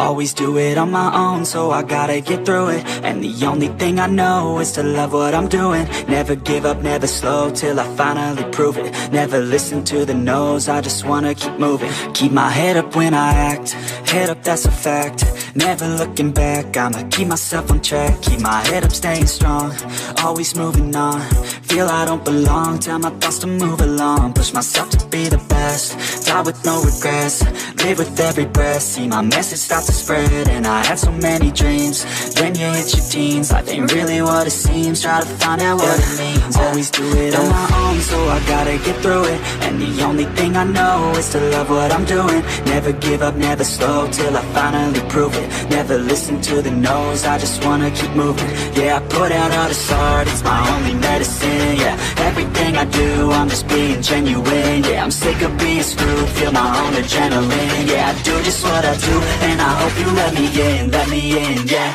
Always do it on my own, so I gotta get through it. And the only thing I know is to love what I'm doing. Never give up, never slow, till I finally prove it. Never listen to the no's, I just wanna keep moving. Keep my head up when I act, head up, that's a fact. Never looking back, I'ma keep myself on track. Keep my head up, staying strong, always moving on. Feel I don't belong, tell my thoughts to move along. Push myself to be the best, die with no regrets. Live with every breath, see my message start to spread. And I had so many dreams, then you hit your teens. Life ain't really what it seems, try to find out what it means. Always do it on my own, so I gotta get through it. And the only thing I know is to love what I'm doing. Never give up, never slow, till I finally prove it. Never listen to the no's, I just wanna keep moving. Yeah, I put out all this art, it's my only medicine. Yeah, everything I do, I'm just being genuine. Yeah, I'm sick of being screwed, feel my own adrenaline. Yeah, I do just what I do, and I hope you let me in, yeah.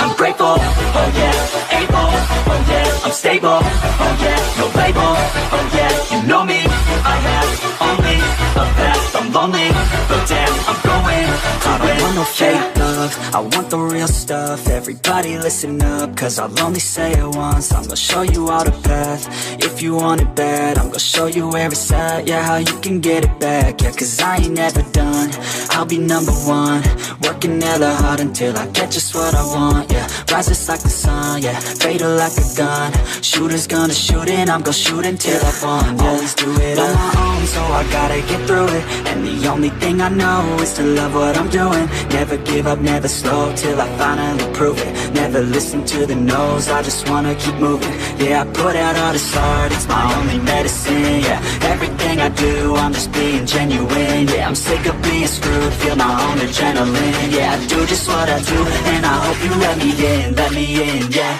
I'm grateful, oh yeah, able, oh yeah, I'm stable, oh yeah, no label, oh yeah, you know me, I have only a path, I'm lonely, but damn, I'm going to win. I don't want no fake love, I want the real stuff. Everybody listen up, cause I'll only say it once. I'm gonna show you all the path, if you want it bad. I'm gonna show you where it's at, yeah, how you can get it back. Yeah, cause I ain't never done, I'll be number one. Working hella hard until I get just what I want, yeah. Rises like the sun, yeah, fatal like a gun. Shooter's gonna shoot and I'm gonna shoot until I won, yeah. Always do it on my own, so I gotta get through it. And the only thing I know is to love what I'm doing. Never give up, never slow, till I finally prove it. Never listen to the no's, I just wanna keep moving. Yeah, I put out all this art, it's my only medicine. Yeah, everything I do, I'm just being genuine. Yeah, I'm sick of being screwed, feel my own adrenaline. Yeah, I do just what I do, and I hope you let me in, yeah.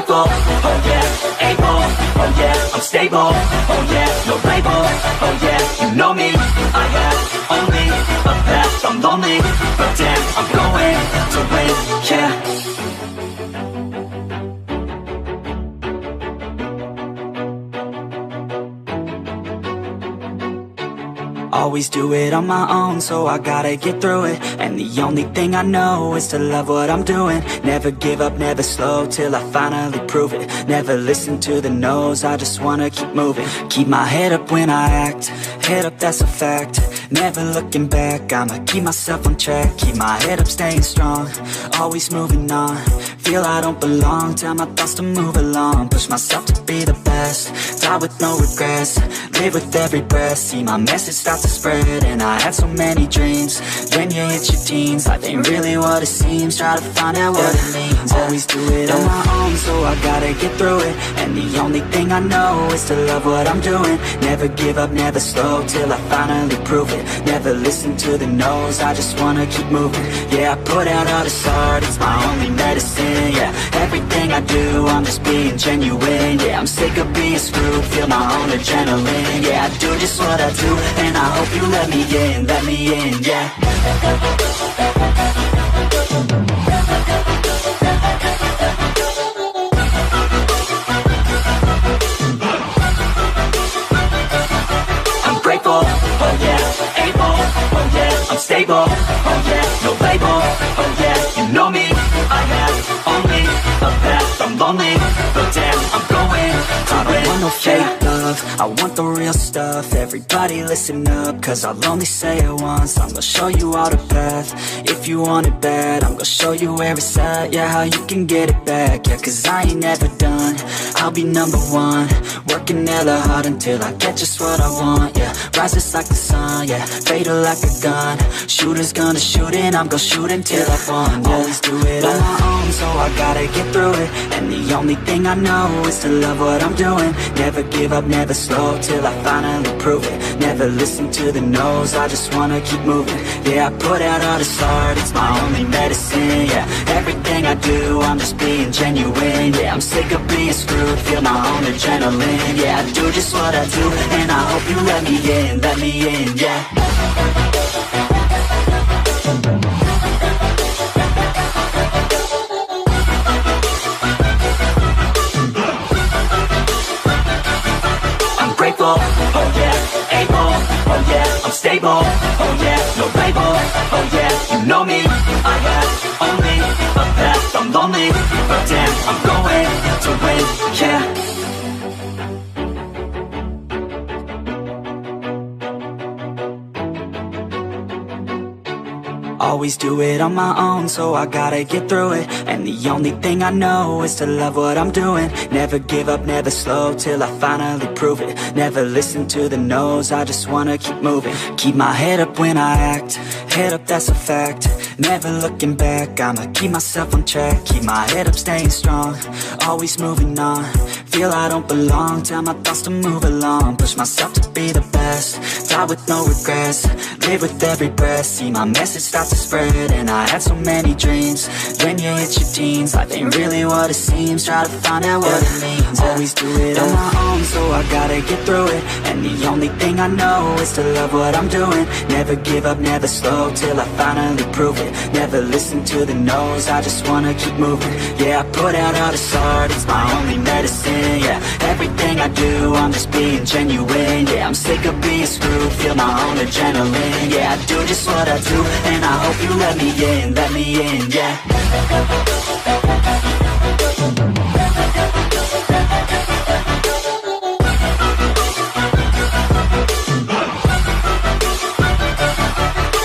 Oh yeah, able, oh yeah, I'm stable, oh yeah, no label, oh yeah, you know me, I have only a path, I'm lonely, but damn, I'm going to win, yeah. Always do it on my own, so I gotta get through it. And the only thing I know is to love what I'm doing. Never give up, never slow, till I finally prove it. Never listen to the no's, I just wanna keep moving. Keep my head up when I act, head up, that's a fact. Never looking back, I'ma keep myself on track. Keep my head up, staying strong, always moving on. Feel I don't belong, tell my thoughts to move along. Push myself to be the best, die with no regrets. Live with every breath, see my message start to spread. And I had so many dreams, then you hit your teens. Life ain't really what it seems, try to find out what it means. Always do it on my own, so I gotta get through it. And the only thing I know is to love what I'm doing. Never give up, never slow, till I finally prove it. Never listen to the no's, I just wanna keep moving. Yeah, I put out all this art, it's my only medicine. Yeah, everything I do, I'm just being genuine. Yeah, I'm sick of being screwed, feel my own adrenaline. Yeah, I do just what I do, and I hope you let me in, yeah. I'm grateful, oh yeah, able, oh yeah, I'm stable, oh yeah, no label, oh yeah, you know me, I have only a path, I'm lonely, but damn, I'm going to win. I don't want no fake love, I want the real stuff. Everybody listen up, cause I'll only say it once. I'm gonna show you all the path, if you want it bad. I'm gonna show you where it's at, yeah, how you can get it back. Yeah, cause I ain't never done, I'll be number one. Working hella hard until I get just what I want, yeah. Rises like the sun, yeah, fatal like a gun. Shooter's gonna shoot and I'm gonna shoot until I won, yeah. Always do it on my own, so I gotta get through it. And the only thing I know is to love what I'm doing. Never give up, never slow, till I finally prove it. Never listen to the no's, I just wanna keep moving. Yeah, I put out all this art, it's my only medicine. Yeah, everything I do, I'm just being genuine. Yeah, I'm sick of being screwed, feel my own adrenaline. Yeah, I do just what I do, and I hope you let me in, yeah. Oh yeah, able, oh yeah, I'm stable, oh yeah, no label, oh yeah, you know me, I have only a path, I'm lonely, but damn, I'm going to win, yeah. Always do it on my own, so I gotta get through it. And the only thing I know is to love what I'm doing. Never give up, never slow, till I finally prove it. Never listen to the no's, I just wanna keep moving. Keep my head up when I act, head up, that's a fact. Never looking back, I'ma keep myself on track. Keep my head up, staying strong, always moving on. Feel I don't belong, tell my thoughts to move along. Push myself to be the best, die with no regrets. Live with every breath, see my message start to spread. And I had so many dreams, when you hit your teens, life ain't really what it seems. Try to find out what it means. Always do it on my own, so I gotta get through it. And the only thing I know is to love what I'm doing. Never give up, never slow, till I finally prove it. Never listen to the no's, I just wanna keep moving. Yeah, I put out all this art, it's my only medicine. Yeah, everything I do, I'm just being genuine. Yeah, I'm sick of being screwed, feel my own adrenaline. Yeah, I do just what I do, and I hope you let me in, yeah.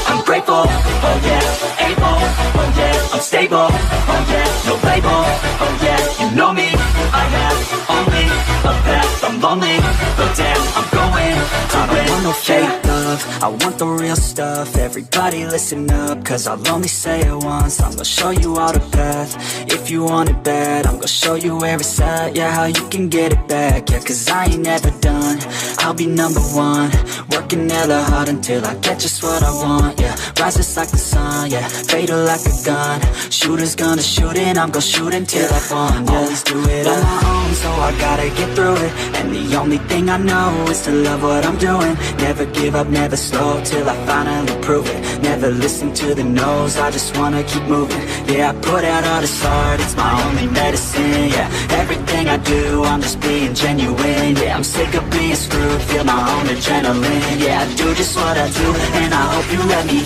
I'm grateful, oh yeah, able, oh yeah, I'm stable, oh yeah, no label, oh yeah, you know me, I have only a path, I'm lonely, but damn, I'm going to win. I don't want no fake love, I want the real stuff. Everybody listen up, cause I'll only say it once. I'm gonna show you all the path, if you want it bad. I'm gonna show you where it's at, yeah, how you can get it back. Yeah, cause I ain't never done, I'll be number one. Working hella hard until I get just what I want, yeah. Rises like the sun, yeah, fatal like a gun. Shooters gonna shoot and I'm gonna shoot until I won, yeah. Always do it on my own, so I gotta get through it. And the only thing I know is to love what I'm doing. Never give up, never slow, till I finally prove it. Never listen to the no's, I just wanna keep moving. Yeah, I put out all this art, it's my only medicine. Yeah, everything I do, I'm just being genuine. Yeah, I'm sick of being screwed, feel my own adrenaline. Yeah, I do just what I do, and I hope you let me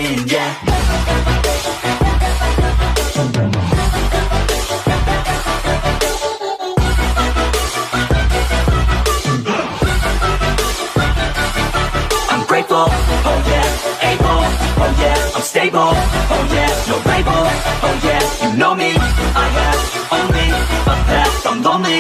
in, yeah. Oh yeah, able, oh yeah, I'm stable, oh yeah, no label, oh yeah, you know me, I have only a path, I'm lonely,